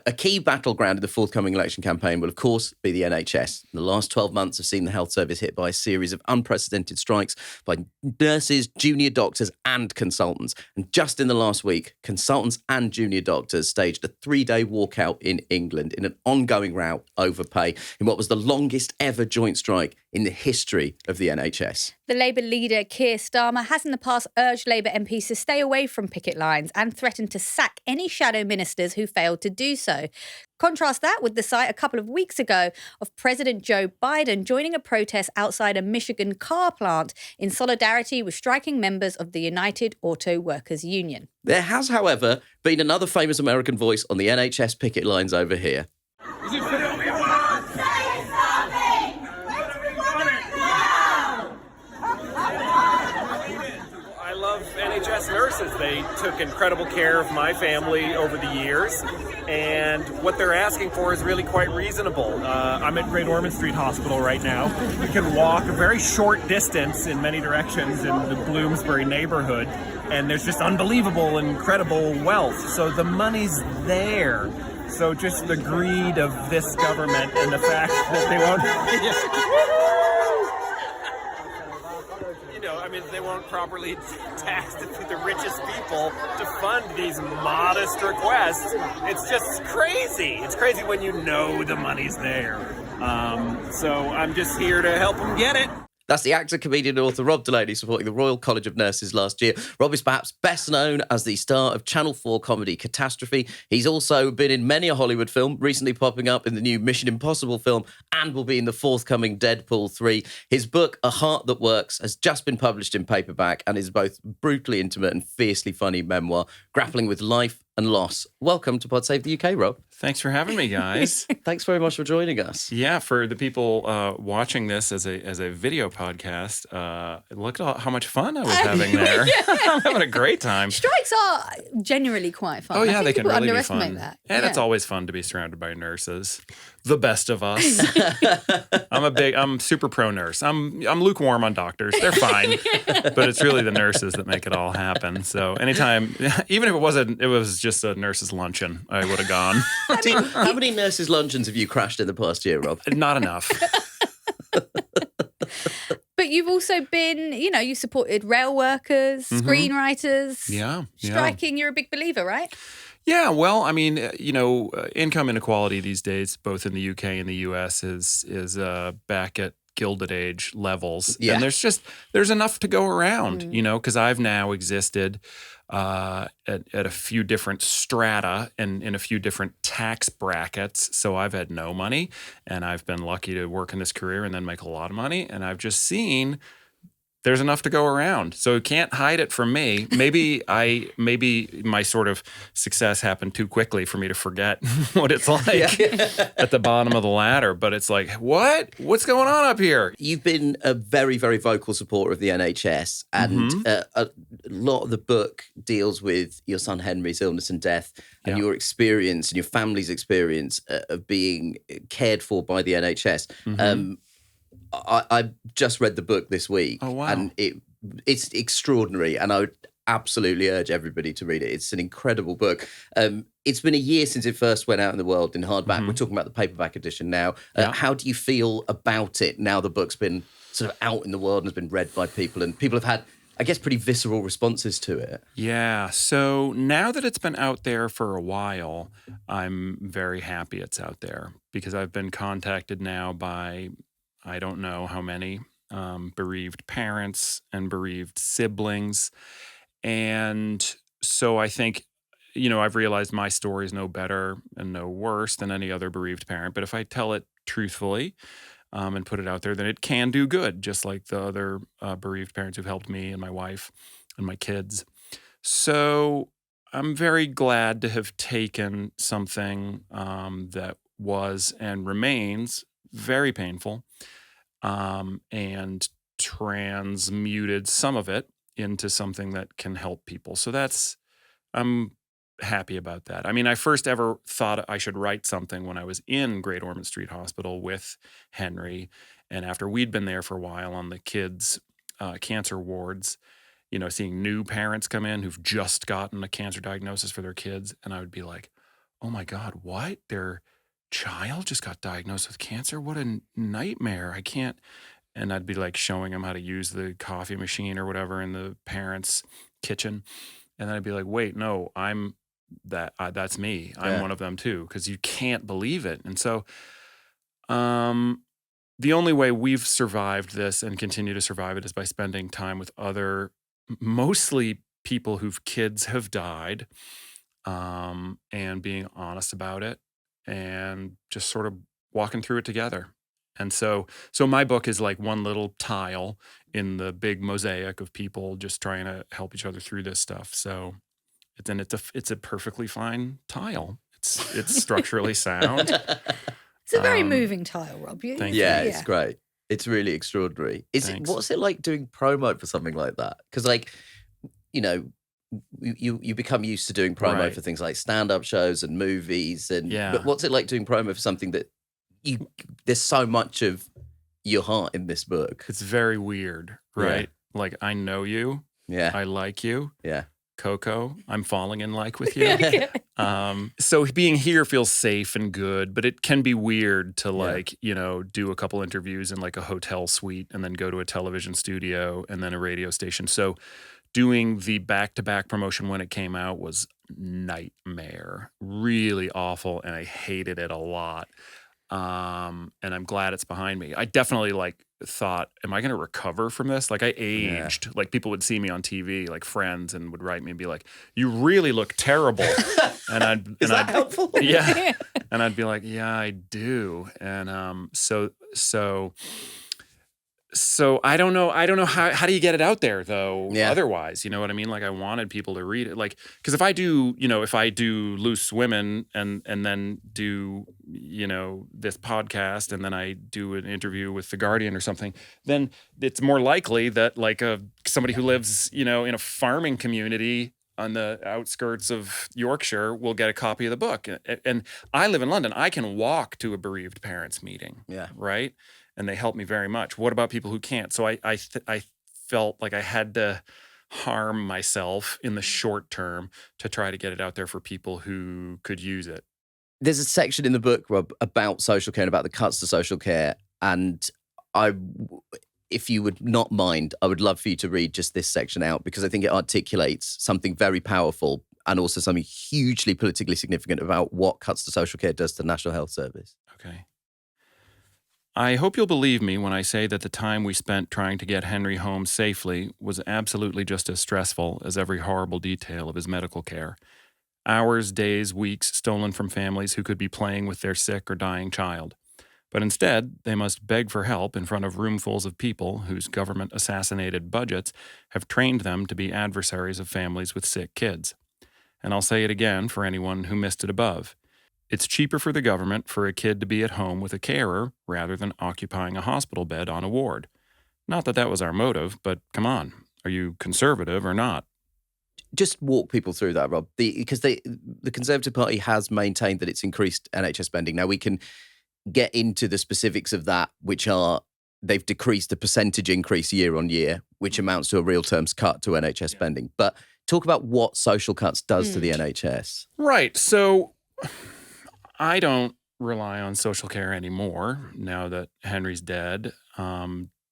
A key battleground in the forthcoming election campaign will, of course, be the NHS. The last 12 months have seen the health service hit by a series of unprecedented strikes by nurses, junior doctors and consultants. And just in the last week, consultants and junior doctors staged a 3-day walkout in England in an ongoing row over pay in what was the longest ever joint strike in the history of the NHS. The Labour leader, Keir Starmer, has in the past urged Labour MPs to stay away from picket lines and threatened to sack any shadow ministers who failed to do so. Contrast that with the sight a couple of weeks ago of President Joe Biden joining a protest outside a Michigan car plant in solidarity with striking members of the United Auto Workers Union. There has, however, been another famous American voice on the NHS picket lines over here. NHS nurses. They took incredible care of my family over the years, and what they're asking for is really quite reasonable. I'm at Great Ormond Street Hospital right now. You can walk a very short distance in many directions in the Bloomsbury neighborhood, and there's just unbelievable, incredible wealth. So the money's there. So just the greed of this government and the fact that they won't... they won't properly tax the richest people to fund these modest requests. It's just crazy. It's crazy when you know the money's there. So I'm just here to help them get it. That's the actor, comedian and author Rob Delaney supporting the Royal College of Nurses last year. Rob is perhaps best known as the star of Channel 4 comedy Catastrophe. He's also been in many a Hollywood film, recently popping up in the new Mission Impossible film, and will be in the forthcoming Deadpool 3. His book, A Heart That Works, has just been published in paperback and is both brutally intimate and fiercely funny memoir, grappling with life and loss. Welcome to Pod Save the UK, Rob. Thanks for having me, guys. Thanks very much for joining us. Yeah, for the people watching this as a video podcast, look at how much fun I was having there. I'm having a great time. Strikes are generally quite fun. Oh yeah, they can really be underestimate fun. That. And it's always fun to be surrounded by nurses, the best of us. I'm super pro nurse. I'm lukewarm on doctors. They're fine, but it's really the nurses that make it all happen. So anytime, even if it was just a nurse's luncheon, I would have gone. How many nurses' luncheons have you crashed in the past year, Rob? Not enough. But you've also been, you supported rail workers, screenwriters. Striking, you're a big believer, right? Yeah, well, I mean, income inequality these days, both in the UK and the US, is back at Gilded Age levels. Yeah. And there's enough to go around, because I've now existed at a few different strata and in a few different tax brackets. So I've had no money, and I've been lucky to work in this career and then make a lot of money. And I've just seen there's enough to go around. So you can't hide it from me. Maybe my sort of success happened too quickly for me to forget what it's like at the bottom of the ladder. But it's like, what's going on up here? You've been a very, very vocal supporter of the NHS, and a lot of the book deals with your son Henry's illness and death and your experience and your family's experience of being cared for by the NHS. I just read the book this week. Oh, wow. And it's extraordinary, and I would absolutely urge everybody to read it. It's an incredible book. It's been a year since it first went out in the world in hardback. We're talking about the paperback edition now. How do you feel about it now the book's been sort of out in the world and has been read by people, and people have had, I guess, pretty visceral responses to it? Yeah. So now that it's been out there for a while, I'm very happy it's out there, because I've been contacted now by I don't know how many bereaved parents and bereaved siblings. And so I think, I've realized my story is no better and no worse than any other bereaved parent. But if I tell it truthfully and put it out there, then it can do good, just like the other bereaved parents who've helped me and my wife and my kids. So I'm very glad to have taken something that was and remains very painful, and transmuted some of it into something that can help people. So I'm happy about that. I mean, I first ever thought I should write something when I was in Great Ormond Street Hospital with Henry. And after we'd been there for a while on the kids' cancer wards, seeing new parents come in who've just gotten a cancer diagnosis for their kids. And I would be like, oh my God, what? Their child just got diagnosed with cancer? What a nightmare. I can't. And I'd be like showing them how to use the coffee machine or whatever in the parents' kitchen. And then I'd be like, wait, no, that's me. I'm Yeah. one of them too, because you can't believe it. And so the only way we've survived this and continue to survive it is by spending time with other, mostly people whose kids have died, and being honest about it and just sort of walking through it together. And so my book is like one little tile in the big mosaic of people just trying to help each other through this stuff. So it's a perfectly fine tile. It's structurally sound. It's a very moving tile, Rob. Thank Yeah, you. it's great. It's really extraordinary. Thanks. What's it like doing promo for something like that? Because, like, you know, you become used to doing promo Right. for things like stand-up shows and movies, Yeah. but what's it like doing promo for something that there's so much of your heart in this book? It's very weird, right? Like, I know you. Yeah, I like you. yeah. Coco, I'm falling in like with you. Yeah. So being here feels safe and good, but it can be weird to like, do a couple interviews in like a hotel suite and then go to a television studio and then a radio station. So doing the back-to-back promotion when it came out was nightmare, really awful, and I hated it a lot. And I'm glad it's behind me. I definitely like thought, am I going to recover from this? Like I aged, like people would see me on TV, like friends, and would write me and be like, you really look terrible. And Is that helpful? Yeah. And I'd be like, yeah, I do. And so I don't know how do you get it out there though? Yeah. Otherwise, you know what I mean? Like I wanted people to read it, like because if I do Loose Women and then do this podcast and then I do an interview with The Guardian or something, then it's more likely that like somebody who lives in a farming community on the outskirts of Yorkshire will get a copy of the book. And I live in London. I can walk to a bereaved parents meeting. Yeah. Right. And they help me very much. What about people who can't? So I felt like I had to harm myself in the short term to try to get it out there for people who could use it. There's a section in the book, Rob, about social care and about the cuts to social care. And if you would not mind, I would love for you to read just this section out because I think it articulates something very powerful and also something hugely politically significant about what cuts to social care does to the National Health Service. Okay. I hope you'll believe me when I say that the time we spent trying to get Henry home safely was absolutely just as stressful as every horrible detail of his medical care. Hours, days, weeks stolen from families who could be playing with their sick or dying child. But instead, they must beg for help in front of roomfuls of people whose government-assassinated budgets have trained them to be adversaries of families with sick kids. And I'll say it again for anyone who missed it above. It's cheaper for the government for a kid to be at home with a carer rather than occupying a hospital bed on a ward. Not that that was our motive, but come on, are you conservative or not? Just walk people through that, Rob, because the Conservative Party has maintained that it's increased NHS spending. Now, we can get into the specifics of that, which are they've decreased the percentage increase year on year, which amounts to a real terms cut to NHS spending. But talk about what social cuts does to the NHS. Right. So I don't rely on social care anymore now that Henry's dead.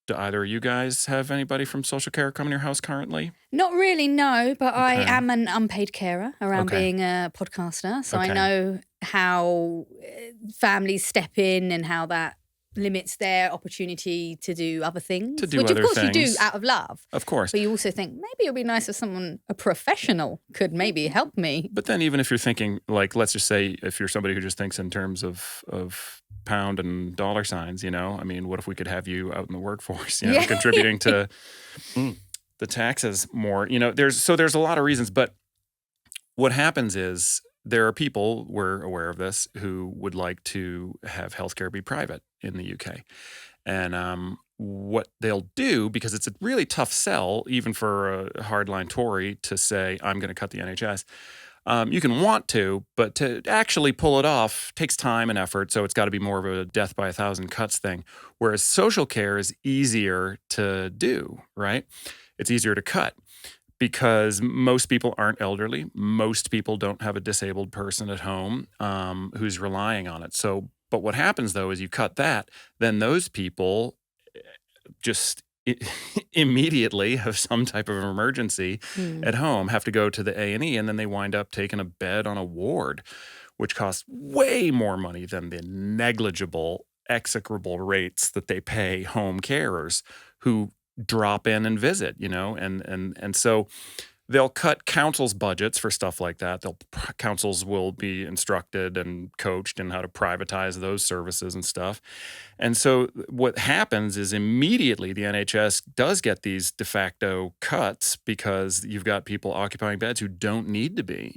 Do either of you guys have anybody from social care come in your house currently? Not really, no, but I am an unpaid carer around Okay. being a podcaster. So I Okay. know how families step in and how that limits their opportunity to do other things. To do which, other of course, you do things. out of love. Of course. But you also think maybe it would be nice if a professional could maybe help me. But then even if you're thinking, like, let's just say if you're somebody who just thinks in terms of pound and dollar signs, I mean, what if we could have you out in the workforce, Yeah. contributing to the taxes more, there's a lot of reasons. But what happens is there are people, we're aware of this, who would like to have healthcare be private in the UK. And what they'll do, because it's a really tough sell, even for a hardline Tory to say, I'm going to cut the NHS. You can want to, but to actually pull it off takes time and effort. So it's got to be more of a death by 1,000 cuts thing. Whereas social care is easier to do, right? It's easier to cut because most people aren't elderly. Most people don't have a disabled person at home who's relying on it. So, but what happens though is you cut that, then those people just immediately have some type of emergency at home, have to go to the A&E, and then they wind up taking a bed on a ward, which costs way more money than the negligible, execrable rates that they pay home carers who drop in and visit, and so they'll cut councils' budgets for stuff like that. Councils will be instructed and coached in how to privatize those services and stuff. And so what happens is immediately the NHS does get these de facto cuts because you've got people occupying beds who don't need to be,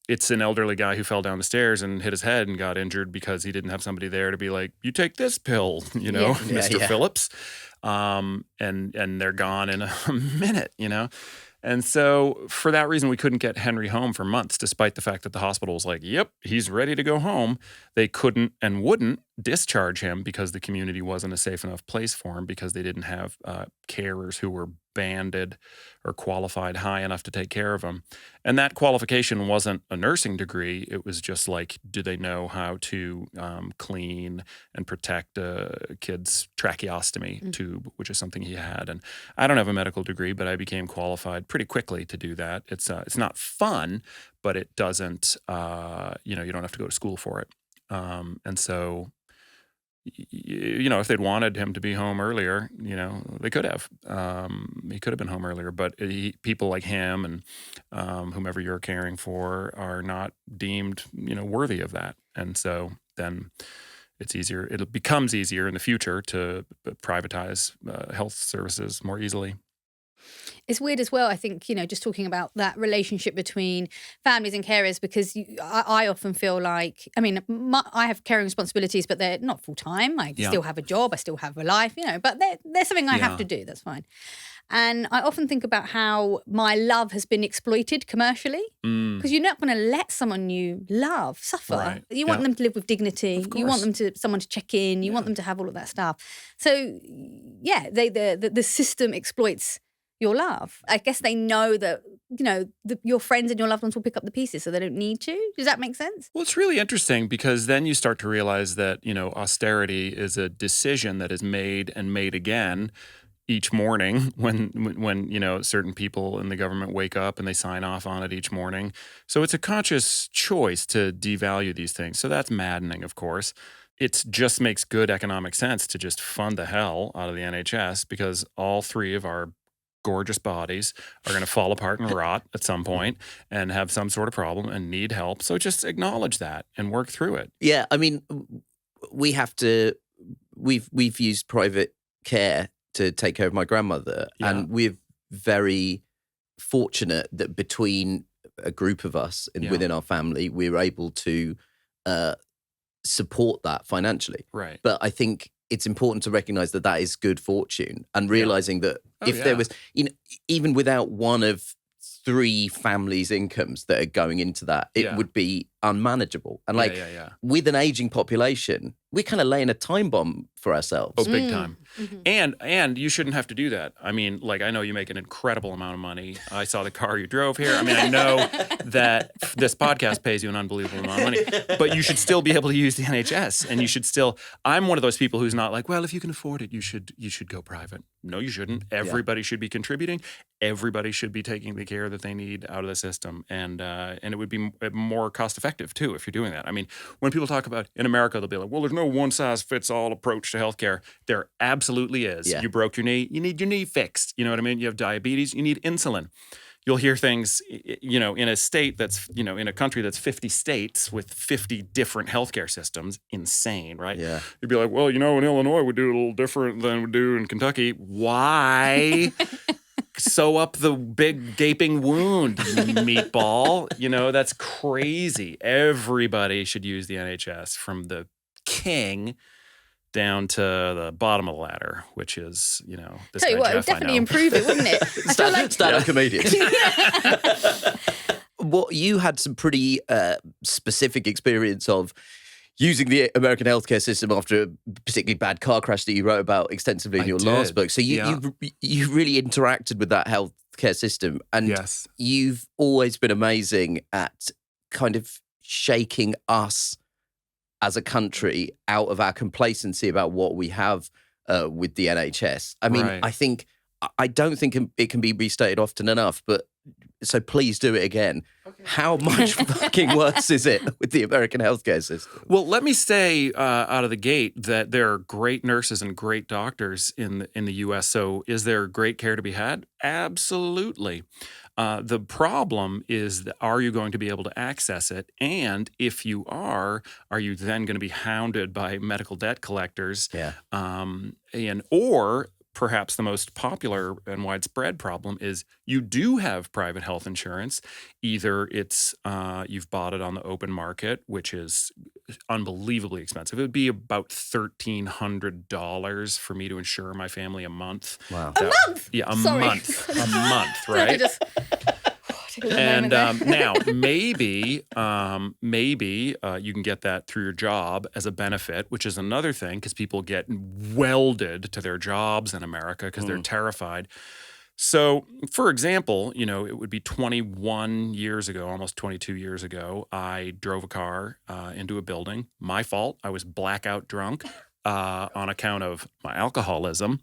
It's an elderly guy who fell down the stairs and hit his head and got injured because he didn't have somebody there to be like, you take this pill, Mr. Phillips. And they're gone in a minute, And so for that reason, we couldn't get Henry home for months, despite the fact that the hospital was like, yep, he's ready to go home. They couldn't and wouldn't discharge him because the community wasn't a safe enough place for him because they didn't have carers who were banded or qualified high enough to take care of him. And that qualification wasn't a nursing degree. It was just like, do they know how to clean and protect a kid's tracheostomy tube, which is something he had. And I don't have a medical degree, but I became qualified pretty quickly to do that. It's not fun, but it doesn't, you don't have to go to school for it. And so, if they'd wanted him to be home earlier, they could have. He could have been home earlier, but people like him and whomever you're caring for are not deemed, worthy of that. And so then it's easier. It becomes easier in the future to privatize health services more easily. It's weird as well, I think, just talking about that relationship between families and carers, because I often feel like, I have caring responsibilities, but they're not full time. I still have a job, I still have a life, but there's something I have to do. That's fine. And I often think about how my love has been exploited commercially, because you're not going to let someone you love suffer. Right. You want them to live with dignity. You want them someone to check in. You want them to have all of that stuff. So, the system exploits your love. I guess they know that, your friends and your loved ones will pick up the pieces, so they don't need to. Does that make sense? Well, it's really interesting because then you start to realize that, austerity is a decision that is made and made again each morning when certain people in the government wake up and they sign off on it each morning. So it's a conscious choice to devalue these things. So that's maddening, of course. It just makes good economic sense to just fund the hell out of the NHS because all three of our gorgeous bodies are going to fall apart and rot at some point and have some sort of problem and need help. So just acknowledge that and work through it. Yeah, we've used private care to take care of my grandmother, and we're very fortunate that between a group of us and within our family, we were able to support that financially. Right. But I think it's important to recognize that is good fortune, and realizing that there was, even without one of three families' incomes that are going into that, it would be unmanageable. And with an aging population, we're kind of laying a time bomb for ourselves. Oh, big time. Mm-hmm. And you shouldn't have to do that. I know you make an incredible amount of money. I saw the car you drove here. I know that this podcast pays you an unbelievable amount of money, but you should still be able to use the NHS, and you should still. I'm one of those people who's not like, well, if you can afford it, you should go private. No, you shouldn't. Everybody should be contributing. Everybody should be taking the care that they need out of the system, and it would be more cost effective too if you're doing that. When people talk about in America, they'll be like, well, there's no one size fits all approach to healthcare. There absolutely is. You broke your knee, you need your knee fixed. You know what I mean? You have diabetes, you need insulin. You'll hear things, in a state that's, in a country that's 50 states with 50 different healthcare systems. Insane, right? Yeah. You'd be like, well, in Illinois, we do it a little different than we do in Kentucky. Why? Sew up the big gaping wound, meatball. That's crazy. Everybody should use the NHS, from the king down to the bottom of the ladder, which is, this Tell you guy what, it Jeff would definitely improve it, wouldn't it? Stand-up comedian. You had some pretty specific experience of, using the American healthcare system after a particularly bad car crash that you wrote about extensively in your last book. So you really interacted with that healthcare system, and Yes. you've always been amazing at kind of shaking us as a country out of our complacency about what we have with the NHS. I mean, Right. I don't think it can be restated often enough, but so please do it again. Okay. How much fucking worse is it with the American healthcare system? Well, let me say out of the gate that there are great nurses and great doctors in the U.S. So is there great care to be had? Absolutely. The problem is, are you going to be able to access it? And if you are you then going to be hounded by medical debt collectors? Yeah. Or perhaps the most popular and widespread problem is you do have private health insurance. Either it's you've bought it on the open market, which is unbelievably expensive. It would be about $1,300 for me to insure my family a month. Wow. A month? Yeah, a Sorry. month. A month, right? And now maybe you can get that through your job as a benefit, which is another thing, because people get welded to their jobs in America because they're terrified. So, for example, it would be 21 years ago, almost 22 years ago, I drove a car into a building. My fault. I was blackout drunk on account of my alcoholism.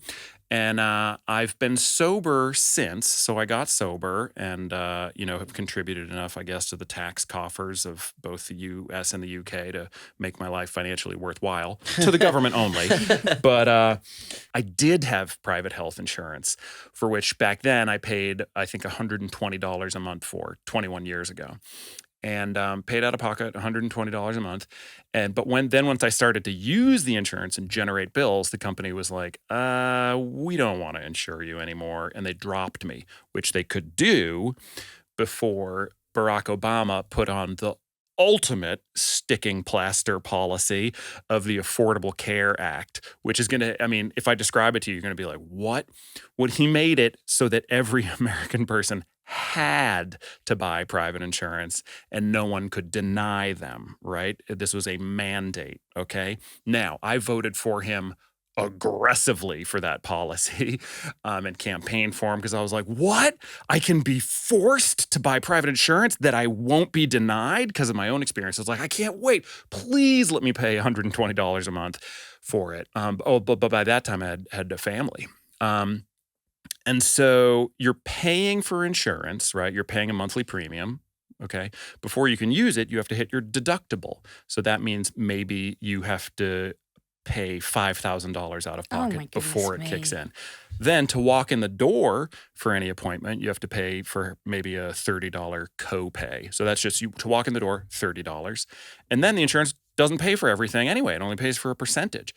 And I've been sober since. So I got sober and, have contributed enough, I guess, to the tax coffers of both the U.S. and the U.K. to make my life financially worthwhile, to the government only. But I did have private health insurance, for which back then I paid, I think, $120 a month for 21 years ago. And paid out of pocket $120 a month. But once I started to use the insurance and generate bills, the company was like, we don't want to insure you anymore. And they dropped me, which they could do before Barack Obama put on the ultimate sticking plaster policy of the Affordable Care Act, which is going to, if I describe it to you, you're going to be like, what? Well, he made it so that every American person had to buy private insurance and no one could deny them, right? This was a mandate, okay? Now, I voted for him aggressively for that policy and campaigned for him because I was like, what? I can be forced to buy private insurance that I won't be denied because of my own experience. I was like, I can't wait. Please let me pay $120 a month for it. But by that time I had a family. And so you're paying for insurance, right? You're paying a monthly premium, okay? Before you can use it, you have to hit your deductible. So that means maybe you have to pay $5,000 out of pocket before it kicks in. Then to walk in the door for any appointment, you have to pay for maybe a $30 copay. So that's just you to walk in the door, $30. And then the insurance doesn't pay for everything anyway. It only pays for a percentage.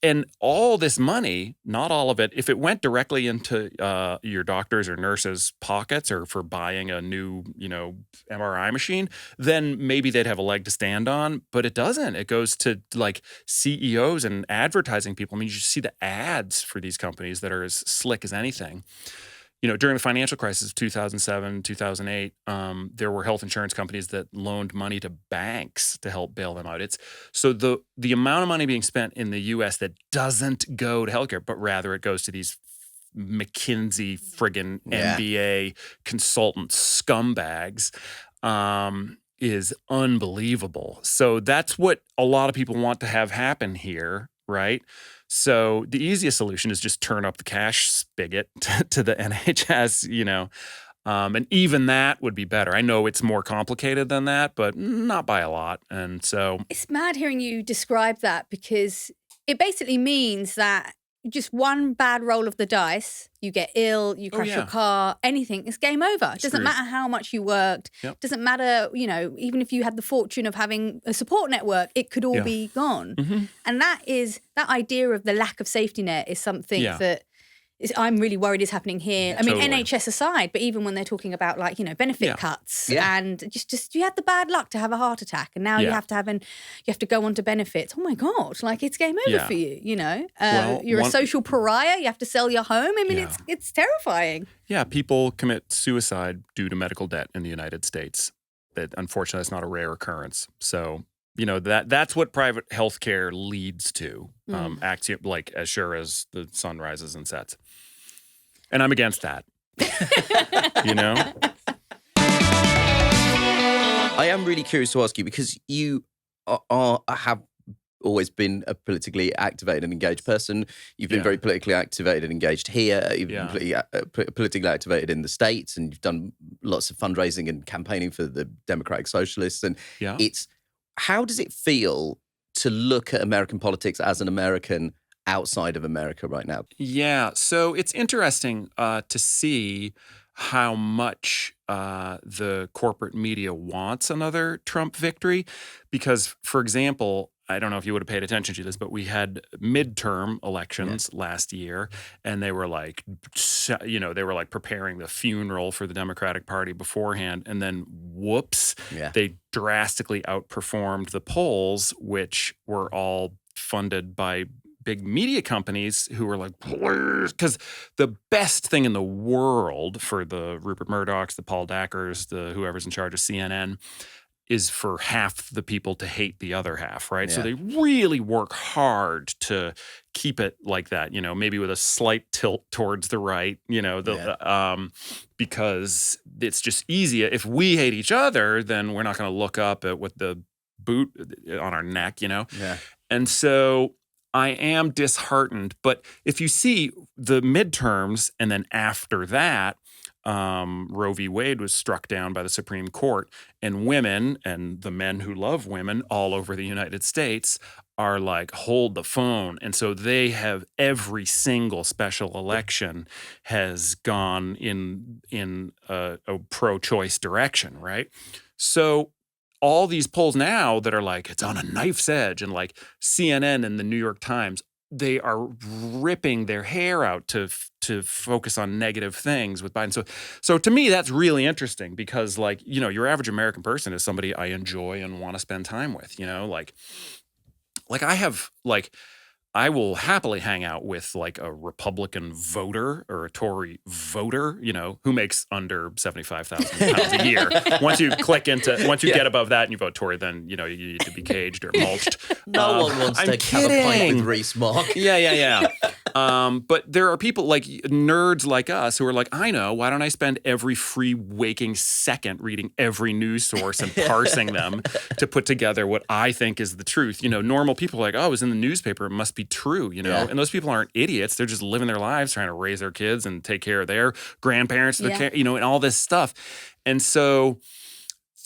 And all this money, not all of it, if it went directly into your doctors or nurses' pockets or for buying a new, MRI machine, then maybe they'd have a leg to stand on. But it doesn't. It goes to like CEOs and advertising people. You just see the ads for these companies that are as slick as anything. During the financial crisis of 2007, 2008, there were health insurance companies that loaned money to banks to help bail them out. So the amount of money being spent in the U.S. that doesn't go to healthcare, but rather it goes to these McKinsey friggin' MBA consultant scumbags, is unbelievable. So that's what a lot of people want to have happen here, right? So the easiest solution is just turn up the cash spigot to the NHS, and even that would be better. I know it's more complicated than that, but not by a lot. And so it's mad hearing you describe that because it basically means that just one bad roll of the dice, you get ill, you crash your car, anything, it's game over. It doesn't matter how much you worked. Yep. Doesn't matter, even if you had the fortune of having a support network, it could all be gone. Mm-hmm. And that idea of the lack of safety net is something that I'm really worried is happening here. I mean, totally. NHS aside, but even when they're talking about benefit cuts and just you had the bad luck to have a heart attack and now you have to go on to benefits. Oh my God, it's game over for you, you're a social pariah. You have to sell your home. I mean, it's terrifying. Yeah. People commit suicide due to medical debt in the United States. But unfortunately, it's not a rare occurrence. So that's what private healthcare leads to. Mm. Like as sure as the sun rises and sets. And I'm against that. I am really curious to ask you, because you have always been a politically activated and engaged person. You've been very politically activated and engaged here. You've been politically activated in the States, and you've done lots of fundraising and campaigning for the Democratic Socialists. And how does it feel to look at American politics as an American outside of America right now? Yeah, so it's interesting to see how much the corporate media wants another Trump victory. Because, for example, I don't know if you would have paid attention to this, but we had midterm elections last year, and they were like preparing the funeral for the Democratic Party beforehand, and then whoops, they drastically outperformed the polls, which were all funded by big media companies who were like, please, because the best thing in the world for the Rupert Murdochs, the Paul Dackers, the whoever's in charge of CNN, is for half the people to hate the other half, right? So they really work hard to keep it like that, maybe with a slight tilt towards the right, because it's just easier. If we hate each other, then we're not going to look up at what the boot on our neck, And so I am disheartened. But if you see the midterms and then after that, Roe v. Wade was struck down by the Supreme Court, and women and the men who love women all over the United States are like, hold the phone. And so they have every single special election has gone in a pro-choice direction, right? So all these polls now that are like, it's on a knife's edge, and like CNN and the New York Times, they are ripping their hair out to focus on negative things with Biden. So to me, that's really interesting because, like, your average American person is somebody I enjoy and want to spend time with, like I have, like, I will happily hang out with like a Republican voter or a Tory voter, who makes under $75,000 a year. Once you get above that and you vote Tory, then, you need to be caged or mulched. No one wants to have a pint with Reese Mogg. Yeah. But there are people like nerds like us who are like, I know, why don't I spend every free waking second reading every news source and parsing them to put together what I think is the truth? Normal people are like, oh, it was in the newspaper, it must be true, and those people aren't idiots. They're just living their lives trying to raise their kids and take care of their grandparents, and all this stuff. And so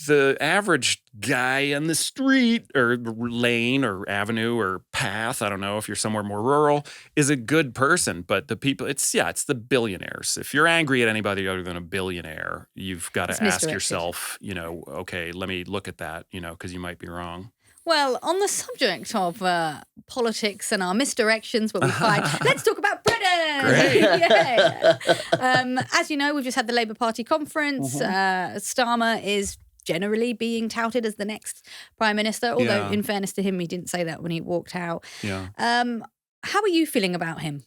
the average guy on the street or lane or avenue or path, I don't know if you're somewhere more rural, is a good person. But the people, it's the billionaires. If you're angry at anybody other than a billionaire, you've got to ask yourself, okay, let me look at that, because you might be wrong. Well, on the subject of politics and our misdirections where we find, let's talk about Britain. Great. As you know, we've just had the Labour Party conference. Starmer is generally being touted as the next Prime Minister, although in fairness to him, he didn't say that when he walked out. Yeah. How are you feeling about him?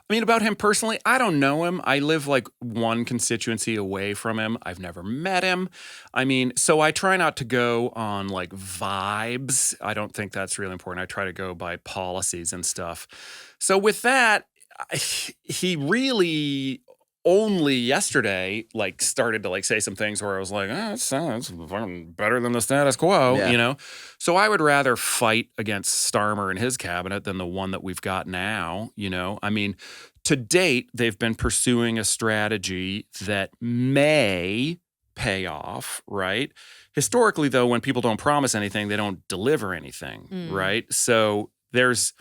I mean, about him personally, I don't know him. I live like one constituency away from him. I've never met him. I mean, so I try not to go on like vibes. I don't think that's really important. I try to go by policies and stuff. So with that, he really only yesterday like started to like say some things where I was like, it sounds better than the status quo, So I would rather fight against Starmer and his cabinet than the one that we've got now, I mean, to date, they've been pursuing a strategy that may pay off, right? Historically, though, when people don't promise anything, they don't deliver anything, right? So there's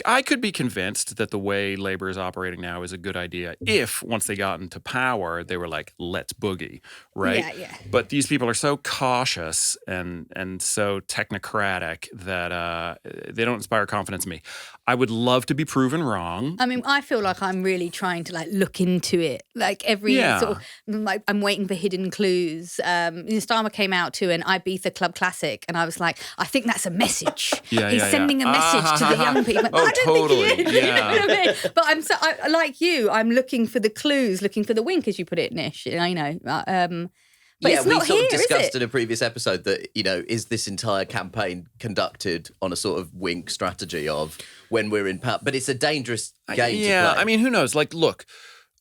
I could be convinced that the way Labor is operating now is a good idea if once they got into power, they were like, let's boogie, right? Yeah. But these people are so cautious and so technocratic that they don't inspire confidence in me. I would love to be proven wrong. I mean, I feel like I'm really trying to like look into it. Like every sort of, like, I'm waiting for hidden clues. Starmer came out to an Ibiza Club Classic, and I was like, I think that's a message. He's sending a message to the young people. Oh, I don't think he is. Yeah. You know what I mean? But like you, I'm looking for the clues, looking for the wink, as you put it, Nish. But yeah, it's we not sort here, of is discussed it? in a previous episode that, is this entire campaign conducted on a sort of wink strategy of when we're in power? But it's a dangerous game to play. I mean, who knows? Like, look,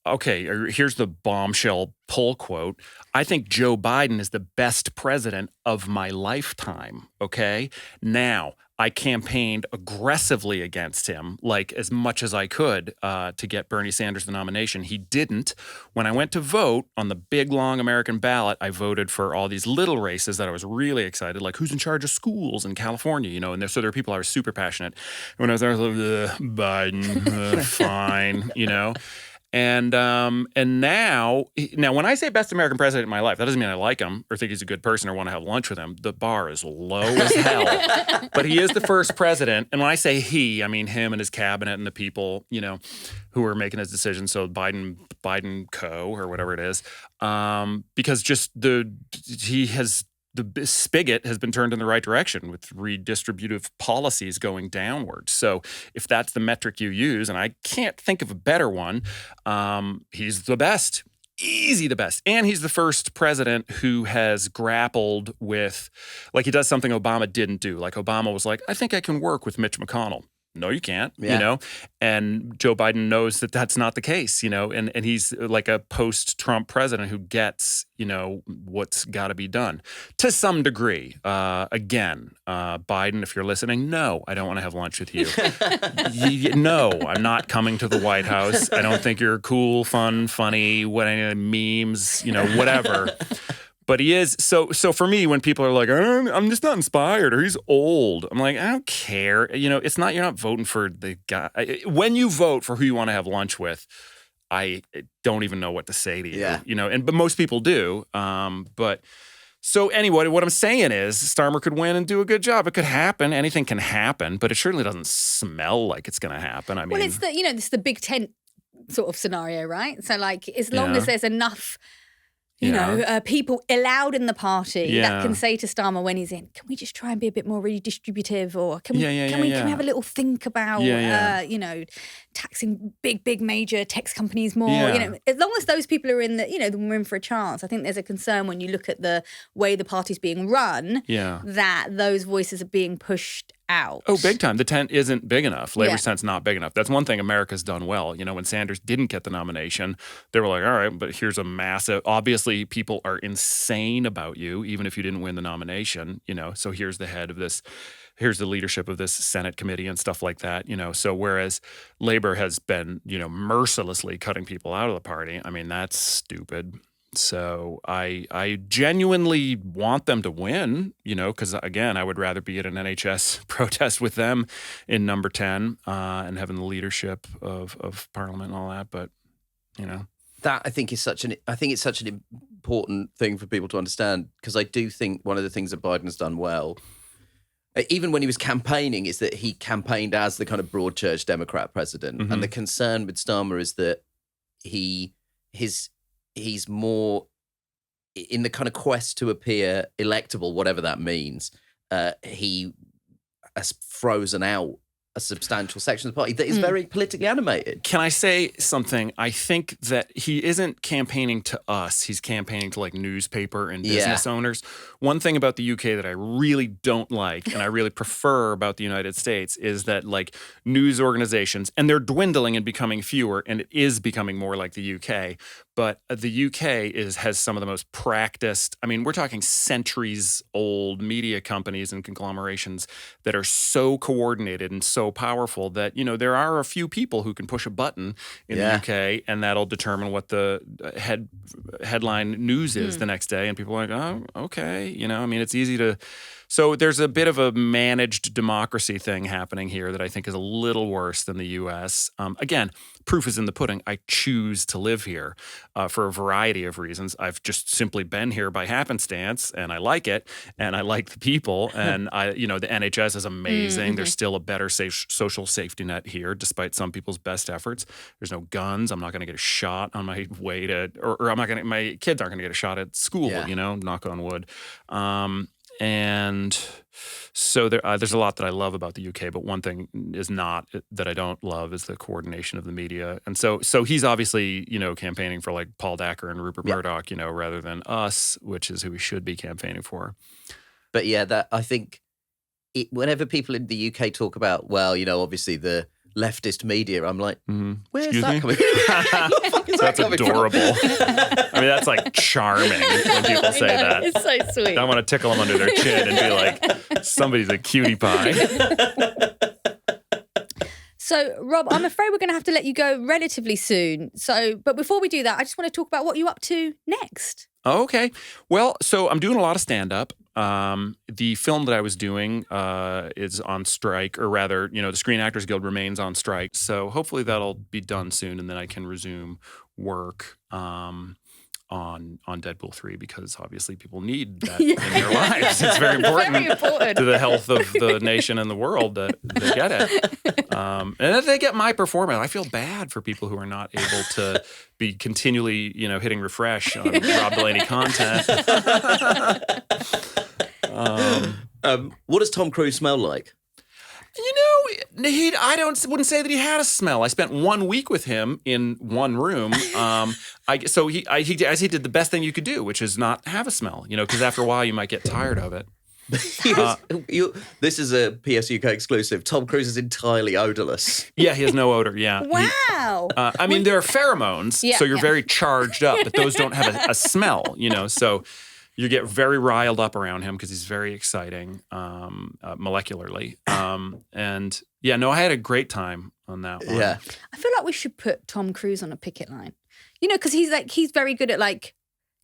okay, here's the bombshell pull quote. I think Joe Biden is the best president of my lifetime, okay? Now, I campaigned aggressively against him, like as much as I could, to get Bernie Sanders the nomination. He didn't. When I went to vote on the big, long American ballot, I voted for all these little races that I was really excited, like who's in charge of schools in California, and so there are people I was super passionate. When I was there, I was like, Biden, fine, And now when I say best American president in my life, that doesn't mean I like him or think he's a good person or want to have lunch with him. The bar is low as hell. But he is the first president. And when I say he, I mean him and his cabinet and the people, who are making his decisions. So Biden co. or whatever it is. Because the spigot has been turned in the right direction with redistributive policies going downward. So if that's the metric you use, and I can't think of a better one, he's the best. Easy the best. And he's the first president who has grappled with, like he does something Obama didn't do. Like Obama was like, I think I can work with Mitch McConnell. No, you can't, and Joe Biden knows that that's not the case, and he's like a post-Trump president who gets, what's got to be done to some degree. Again, Biden, if you're listening, no, I don't want to have lunch with you. No, I'm not coming to the White House. I don't think you're cool, fun, funny, memes, whatever. But he is so for me, when people are like, I'm just not inspired or he's old, I'm like, I don't care. It's not, you're not voting for the guy. When you vote for who you want to have lunch with, I don't even know what to say to you, but most people do. But so anyway, what I'm saying is Starmer could win and do a good job. It could happen. Anything can happen, but it certainly doesn't smell like it's going to happen. I mean, well, it's it's the big tent sort of scenario, right? So like, as long as there's enough people allowed in the party that can say to Starmer when he's in, can we just try and be a bit more redistributive, or can we have a little think about taxing big major tech companies more? As long as those people are in the then we're in for a chance. I think there's a concern when you look at the way the party's being run that those voices are being pushed out. Oh, big time. The tent isn't big enough. Labor's tent's not big enough. That's one thing America's done well. When Sanders didn't get the nomination, they were like, all right, but here's a massive, obviously people are insane about you, even if you didn't win the nomination, so here's the head of this, here's the leadership of this Senate committee and stuff like that, so whereas Labor has been, mercilessly cutting people out of the party, I mean, that's stupid. So I genuinely want them to win, because, again, I would rather be at an NHS protest with them in number 10 and having the leadership of Parliament and all that. But, That I think it's such an important thing for people to understand, because I do think one of the things that Biden's done well, even when he was campaigning, is that he campaigned as the kind of broad church Democrat president. Mm-hmm. And the concern with Starmer is that he's more in the kind of quest to appear electable, whatever that means. He has frozen out a substantial section of the party that is very politically animated. Can I say something? I think that he isn't campaigning to us. He's campaigning to like newspaper and business owners. One thing about the UK that I really don't like and I really prefer about the United States is that like news organizations, and they're dwindling and becoming fewer, and it is becoming more like the UK. But the UK has some of the most practiced, I mean, we're talking centuries old media companies and conglomerations that are so coordinated and so powerful that, there are a few people who can push a button in the UK and that'll determine what the headline news is the next day. And people are like, oh, okay. I mean, it's easy to... So there's a bit of a managed democracy thing happening here that I think is a little worse than the U.S. Again, proof is in the pudding. I choose to live here for a variety of reasons. I've just simply been here by happenstance, and I like it, and I like the people, and the NHS is amazing. Mm-hmm. There's still a better social safety net here, despite some people's best efforts. There's no guns. I'm not going to get a shot on my way to, or I'm not going to. My kids aren't going to get a shot at school. Knock on wood. And So there's a lot that I love about the UK, but one thing is not that I don't love is the coordination of the media. And so he's obviously, campaigning for like Paul Dacker and Rupert Murdoch, rather than us, which is who we should be campaigning for. But yeah, that I think whenever people in the UK talk about, obviously the leftist media, I'm like, where's Excuse that me? coming from? That's adorable. I mean, that's like charming when people say that. It's so sweet. I want to tickle them under their chin and be like, somebody's a cutie pie. So, Rob, I'm afraid we're going to have to let you go relatively soon. But before we do that, I just want to talk about what you're up to next. Okay. Well, so I'm doing a lot of stand-up. The film that I was doing is on strike, or rather, the Screen Actors Guild remains on strike. So hopefully that'll be done soon, and then I can resume work on Deadpool 3, because obviously people need that in their lives. It's very important, to the health of the nation and the world that they get it. And if they get my performance, I feel bad for people who are not able to be continually, hitting refresh on Rob Delaney content. What does Tom Cruise smell like? I wouldn't say that he had a smell. I spent 1 week with him in one room. He did the best thing you could do, which is not have a smell. Because after a while you might get tired of it. This is a PSUK exclusive. Tom Cruise is entirely odorless. Yeah, he has no odor. Yeah. Wow. There are pheromones, so you're very charged up, but those don't have a smell. So you get very riled up around him because he's very exciting molecularly. I had a great time on that one. Yeah. I feel like we should put Tom Cruise on a picket line. Because he's very good at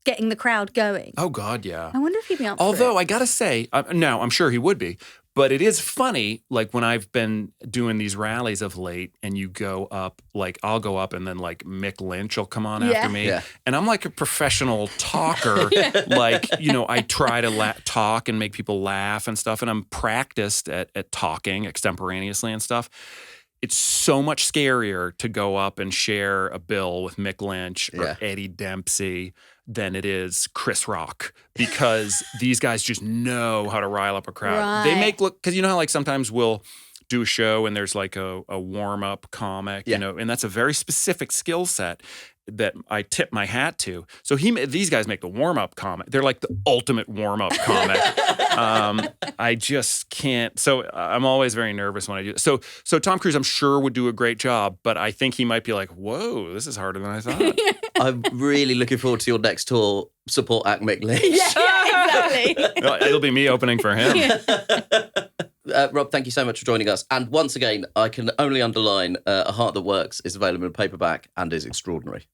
getting the crowd going. Oh God, yeah. I wonder if he'd be up for Although it. I gotta say, no, I'm sure he would be. But it is funny, when I've been doing these rallies of late, and you go up, I'll go up, and then Mick Lynch will come on after me, and I'm like a professional talker. I try to talk and make people laugh and stuff, and I'm practiced at talking extemporaneously and stuff. It's so much scarier to go up and share a bill with Mick Lynch or Eddie Dempsey than it is Chris Rock, because these guys just know how to rile up a crowd. Right. They make because you know how sometimes we'll do a show and there's a warm-up comic, and that's a very specific skill set that I tip my hat to. So these guys make the warm-up comic. They're like the ultimate warm-up comic. I just can't. So I'm always very nervous when I do. So Tom Cruise, I'm sure, would do a great job, but I think he might be like, whoa, this is harder than I thought. I'm really looking forward to your next tour. Support Act Mick Lynch. Yeah, exactly. It'll be me opening for him. Rob, thank you so much for joining us. And once again, I can only underline A Heart That Works is available in paperback and is extraordinary.